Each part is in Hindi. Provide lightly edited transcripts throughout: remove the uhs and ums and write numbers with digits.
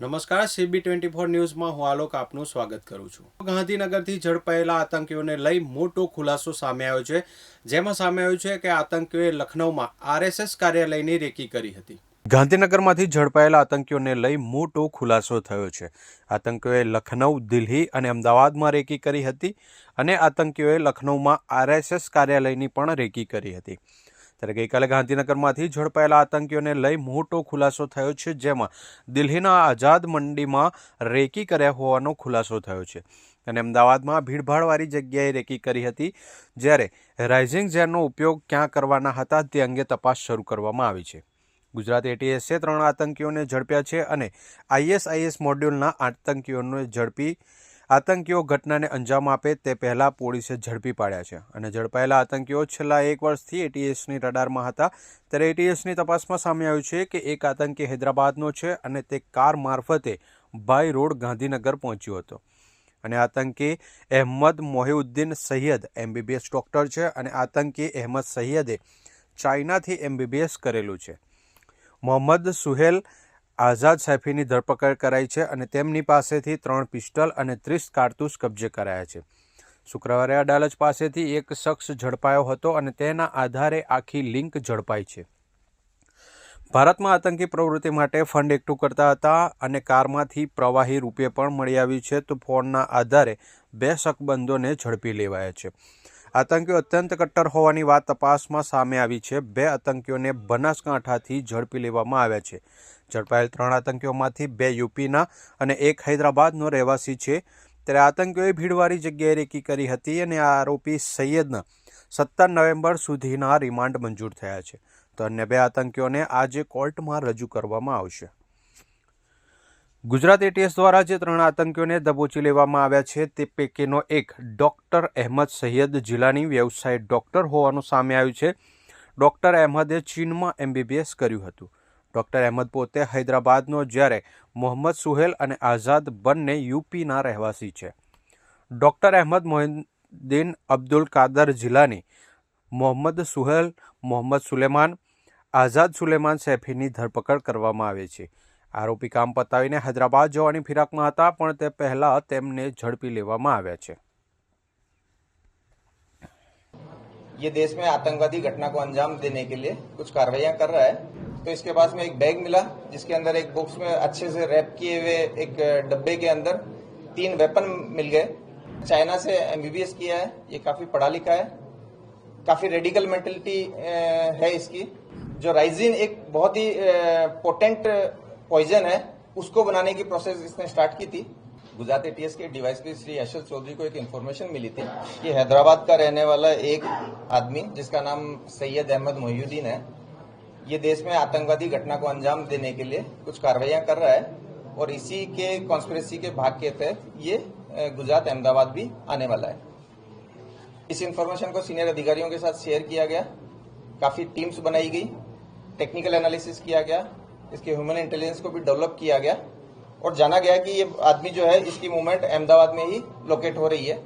નમસ્કાર CB24 ન્યૂઝમાં હું આલોક આપનું સ્વાગત કરું છું. ગાંધીનગરથી ઝડપાયેલા આતંકીઓને લઈ મોટો ખુલાસો સામે આવ્યો છે, જેમાં સામે આવ્યું છે કે આતંકીઓએ લખનૌમાં RSS કાર્યાલયની રેકી કરી હતી. ગાંધીનગરમાંથી ઝડપાયેલા આતંકીઓને લઈ મોટો ખુલાસો થયો છે. આતંકીઓએ લખનૌ, દિલ્હી અને અમદાવાદમાં રેકી કરી હતી અને આતંકીઓએ લખનૌમાં RSS કાર્યાલયની પણ રેકી કરી હતી. ત્યારે ગઈકાલે ગાંધીનગરમાંથી ઝડપાયેલા આતંકીઓને લઈ મોટો ખુલાસો થયો છે, જેમાં દિલ્હીના આઝાદ મંડીમાં રેકી કર્યા હોવાનો ખુલાસો થયો છે અને અમદાવાદમાં ભીડભાડવાળી જગ્યાએ રેકી કરી હતી. જ્યારે રાઇઝિંગ ઝેરનો ઉપયોગ ક્યાં કરવાના હતા તે અંગે તપાસ શરૂ કરવામાં આવી છે. ગુજરાત ATSએ 3 આતંકીઓને ઝડપ્યા છે અને ISIS મોડ્યુલના આતંકીઓને ઝડપી આતંકીઓ ઘટનાને અંજામ આપે તે પહેલાં પોલીસે ઝડપી પાડ્યા છે અને ઝડપાયેલા આતંકીઓ છેલ્લા 1 વર્ષથી ATSની રડારમાં હતા. ત્યારે ATSની તપાસમાં સામે આવ્યું છે કે એક આતંકી હૈદરાબાદનો છે અને તે કાર મારફતે બાય રોડ ગાંધીનગર પહોંચ્યો હતો અને આતંકી અહેમદ મોહિઉદ્દીન સૈયદ MBBS ડૉક્ટર છે અને આતંકી અહેમદ સૈયદે ચાઇનાથી MBBS કરેલું છે. મોહમ્મદ સુહેલ આઝાદ સૈફીની ધરપકડ કરાઈ છે અને તેમની પાસેથી 3 પિસ્ટલ અને 30 કારતૂસ કબજે કરાયા છે. શુક્રવારે અડાલજ પાસેથી એક શખ્સ ઝડપાયો હતો અને તેના આધારે આખી લિંક ઝડપાઈ છે. ભારતમાં આતંકી પ્રવૃત્તિ માટે ફંડ એકઠું કરતા હતા અને કારમાંથી પ્રવાહી રૂપિયા પણ મળી આવ્યું છે. તો ફોનના આધારે 2 શકમંદોને ઝડપી લેવાયા છે. આતંકીઓ અત્યંત કટ્ટર હોવાની વાત તપાસમાં સામે આવી છે. 2 આતંકીઓને બનાસકાંઠાથી ઝડપી લેવામાં આવ્યા છે. ઝડપાયેલ 3 આતંકીઓમાંથી 2 UPના અને 1 હૈદરાબાદનો રહેવાસી છે. ત્યારે આતંકીઓએ ભીડવાળી જગ્યાએ રેકી કરી હતી અને આરોપી સૈયદના 17 નવેમ્બર સુધીના રિમાન્ડ મંજૂર થયા છે. તો અન્ય 2 આતંકીઓને આજે કોર્ટમાં રજૂ કરવામાં આવશે. ગુજરાત ATS દ્વારા જે 3 આતંકીઓને દબોચી લેવામાં આવ્યા છે તે પૈકીનો એક ડૉક્ટર અહેમદ સૈયદ જિલ્લાની વ્યવસાય ડૉક્ટર હોવાનું સામે આવ્યું છે. ડૉક્ટર અહેમદે ચીનમાં MBBS કર્યું હતું. ડૉક્ટર અહેમદ પોતે હૈદરાબાદનો, જ્યારે મોહમ્મદ સુહેલ અને આઝાદ બંને UPના રહેવાસી છે. ડૉક્ટર અહેમદ મોહિઉદ્દીન અબ્દુલ કાદર જિલ્લાની, મોહમ્મદ સુહેલ, મોહમ્મદ સુલેમાન, આઝાદ સુલેમાન સૈફીની ધરપકડ કરવામાં આવી છે. આરોપી કામ પતાવીને હૈદરાબાદ જવાની ફિરાકમાં હતા, પણ તે પહેલાં તેમને ઝડપી લેવામાં આવ્યા છે. ये देश में आतंकवादी घटना को अंजाम देने के लिए कुछ कार्रवाइयां कर रहा है. तो इसके पास में एक बैग मिला जिसके अंदर एक बॉक्स में अच्छे से रैप किए हुए एक डब्बे के अंदर 3 वेपन मिल गए. चाइना से MBBS किया है. ये काफी पढ़ा लिखा है, काफी रेडिकल मेंटलिटी है इसकी. जो राइजिन एक बहुत ही पोटेंट पॉइजन है, उसको बनाने की प्रोसेस इसने स्टार्ट की थी. गुजरात ATS के डीवाईएसपी श्री यशवंत चौधरी को एक इन्फॉर्मेशन मिली थी कि हैदराबाद का रहने वाला एक आदमी जिसका नाम सैयद अहमद मोहिउद्दीन है, ये देश में आतंकवादी घटना को अंजाम देने के लिए कुछ कार्रवाइयां कर रहा है और इसी के कॉन्स्पिरेसी के भाग के तहत ये गुजरात अहमदाबाद भी आने वाला है. इस इन्फॉर्मेशन को सीनियर अधिकारियों के साथ शेयर किया गया. काफी टीम्स बनाई गई, टेक्निकल एनालिसिस किया गया, इसके ह्यूमन इंटेलिजेंस को भी डेवलप किया गया और जाना गया कि ये आदमी जो है इसकी मूवमेंट अहमदाबाद में ही लोकेट हो रही है.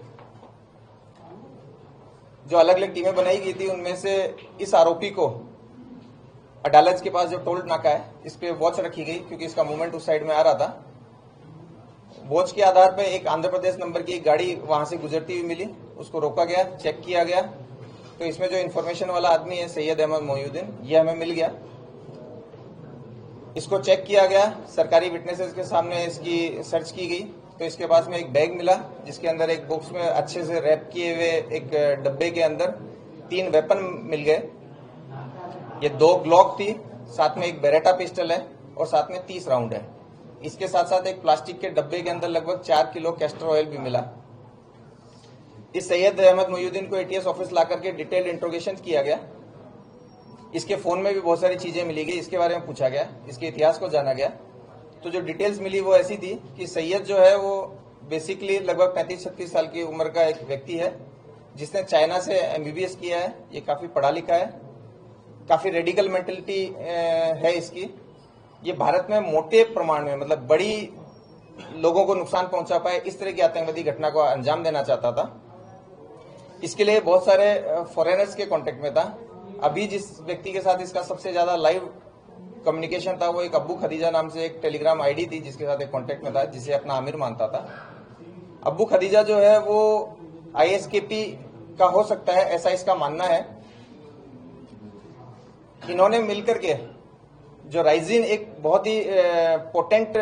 जो अलग अलग टीमें बनाई गई थी उनमें से इस आरोपी को अडालज के पास जो टोल नाका है इस पे वॉच रखी गई क्योंकि इसका मूवमेंट उस साइड में आ रहा था. वॉच के आधार पर एक आंध्र प्रदेश नंबर की एक गाड़ी वहां से गुजरती हुई मिली, उसको रोका गया, चेक किया गया. तो इसमें जो इन्फॉर्मेशन वाला आदमी है सैयद अहमद मोहिउद्दीन, ये हमें मिल गया. इसको चेक किया गया, सरकारी विटनेसेस के सामने इसकी सर्च की गई. तो इसके पास में एक बैग मिला जिसके अंदर एक बॉक्स में अच्छे से रैप किए हुए एक डब्बे के अंदर 3 वेपन मिल गए. ये 2 ग्लॉक थी, साथ में एक बेरेटा पिस्टल है और साथ में 30 राउंड है. इसके साथ साथ एक प्लास्टिक के डब्बे के अंदर लगभग 4 किलो कैस्टर ऑयल भी मिला. इस सैयद अहमद मोहिउद्दीन को ATS ऑफिस ला करके डिटेल इंट्रोगेशन किया गया. इसके फोन में भी बहुत सारी चीजें मिली गई, इसके बारे में पूछा गया, इसके इतिहास को जाना गया. तो जो डिटेल्स मिली वो ऐसी थी कि सैयद जो है वो बेसिकली लगभग 35-36 साल की उम्र का एक व्यक्ति है जिसने चाइना से MBBS किया है. ये काफी पढ़ा लिखा है, काफी रेडिकल मेंटलिटी है इसकी. ये भारत में मोटे प्रमाण में मतलब बड़ी लोगों को नुकसान पहुंचा पाए इस तरह की आतंकवादी घटना को अंजाम देना चाहता था. इसके लिए बहुत सारे फॉरेनर्स के कांटेक्ट में था. अभी जिस व्यक्ति के साथ इसका सबसे ज्यादा लाइव कम्युनिकेशन था वो एक अब्बू खदीजा नाम से एक टेलीग्राम आईडी थी जिसके साथ एक कांटेक्ट में था, जिसे अपना आमिर मानता था। अब्बू खदीजा जो है वो ISKP का हो सकता है, ऐसा इसका मानना है। इन्होंने मिलकर के जो राइजिन एक बहुत ही पोटेंट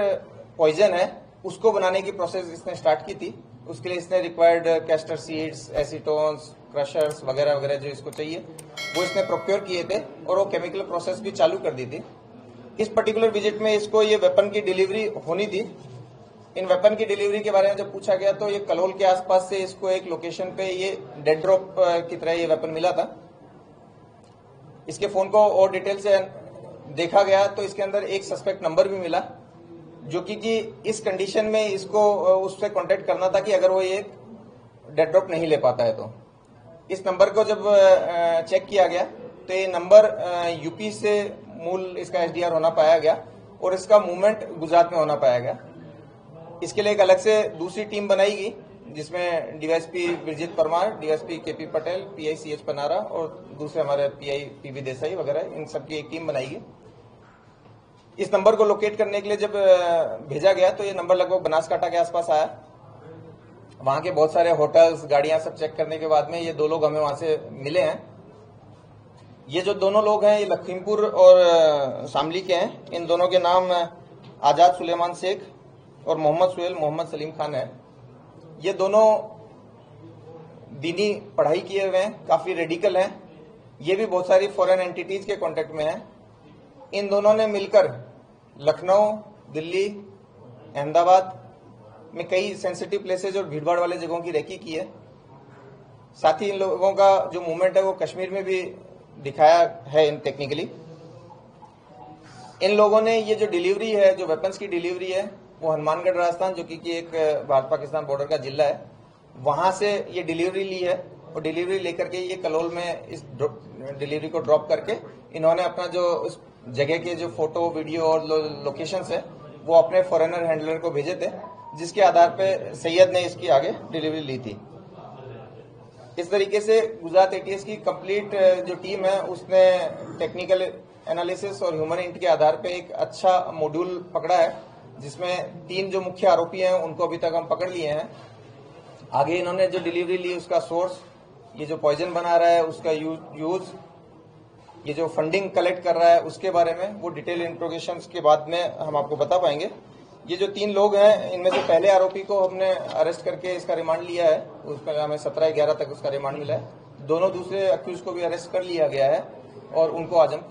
पॉइजन है उसको बनाने की प्रोसेस इसने स्टार्ट की थी। उसके लिए इसने रिक्वायर्ड कैस्टर सीड्स, एसीटोन्स, क्रशर्स वगैरह वगैरह जो इसको चाहिए वो इसने प्रोक्योर किए थे और वो केमिकल प्रोसेस भी चालू कर दी थी। इस पर्टिकुलर विजिट में इसको ये वेपन की डिलीवरी होनी थी। इन वेपन की डिलीवरी के बारे में जब पूछा गया तो ये कलोल के आसपास से इसको एक लोकेशन पे ये डेड ड्रॉप की तरह ये वेपन मिला था। इसके फोन को और डिटेल से देखा गया तो इसके अंदर एक सस्पेक्ट नंबर भी मिला, जो कि इस कंडीशन में इसको उससे कांटेक्ट करना था कि अगर वो ये डेड ड्रॉप नहीं ले पाता है तो। इस नंबर को जब चेक किया गया तो ये नंबर यूपी से मूल इसका SDR होना पाया गया और इसका मूवमेंट गुजरात में होना पाया गया। इसके लिए एक अलग से दूसरी टीम बनाई गई जिसमें DYSP विरजित Parmar, DSP KP Patel, PI CH पनारा और दूसरे हमारे PI PB देसाई वगैरह, इन सबकी एक टीम बनाई गई। इस नंबर को लोकेट करने के लिए जब भेजा गया तो ये नंबर लगभग बनासकांठा के आसपास आया। वहां के बहुत सारे होटल्स, गाड़ियां सब चेक करने के बाद में ये दो लोग हमें वहां से मिले हैं। ये जो दोनों लोग हैं ये लखीमपुर और शामली के हैं। इन दोनों के नाम आजाद सुलेमान शेख और मोहम्मद सुहेल मोहम्मद सलीम खान है। ये दोनों दीनी पढ़ाई किए हुए हैं, काफी रेडिकल हैं। ये भी बहुत सारी फॉरेन एंटिटीज के कांटेक्ट में हैं। इन दोनों ने मिलकर लखनऊ, दिल्ली, अहमदाबाद में कई सेंसिटिव प्लेसेज और भीड़भाड़ वाले जगहों की रेकी की है। साथ ही इन लोगों का जो मूवमेंट है वो कश्मीर में भी दिखाया है इन टेक्निकली। इन लोगों ने ये जो डिलीवरी है, जो वेपन्स की डिलीवरी है, वो हनुमानगढ़ राजस्थान, जो कि एक भारत पाकिस्तान बॉर्डर का जिला है, वहां से ये डिलीवरी ली है और डिलीवरी लेकर के ये कलोल में इस डिलीवरी को ड्रॉप करके इन्होंने अपना जो उस जगह के जो फोटो, वीडियो और लोकेशंस है वो अपने फॉरेनर हैंडलर को भेजे थे, जिसके आधार पे सैयद ने इसकी आगे डिलीवरी ली थी। इस तरीके से गुजरात ATS की कंप्लीट जो टीम है उसने टेक्निकल एनालिसिस और ह्यूमन इंट के आधार पे एक अच्छा मॉड्यूल पकड़ा है, जिसमें 3 जो मुख्य आरोपी हैं उनको अभी तक हम पकड़ लिए हैं। आगे इन्होंने जो डिलीवरी ली उसका सोर्स, ये जो पॉइजन बना रहा है उसका यूज, ये जो फंडिंग कलेक्ट कर रहा है उसके बारे में वो डिटेल इंट्रोगेशन के बाद में हम आपको बता पाएंगे। ये जो 3 लोग हैं इनमें से पहले आरोपी को हमने अरेस्ट करके इसका रिमांड लिया है, उसमें हमें 17/11 तक उसका रिमांड मिला है। दोनों दूसरे अक्यूज को भी अरेस्ट कर लिया गया है और उनको आज हम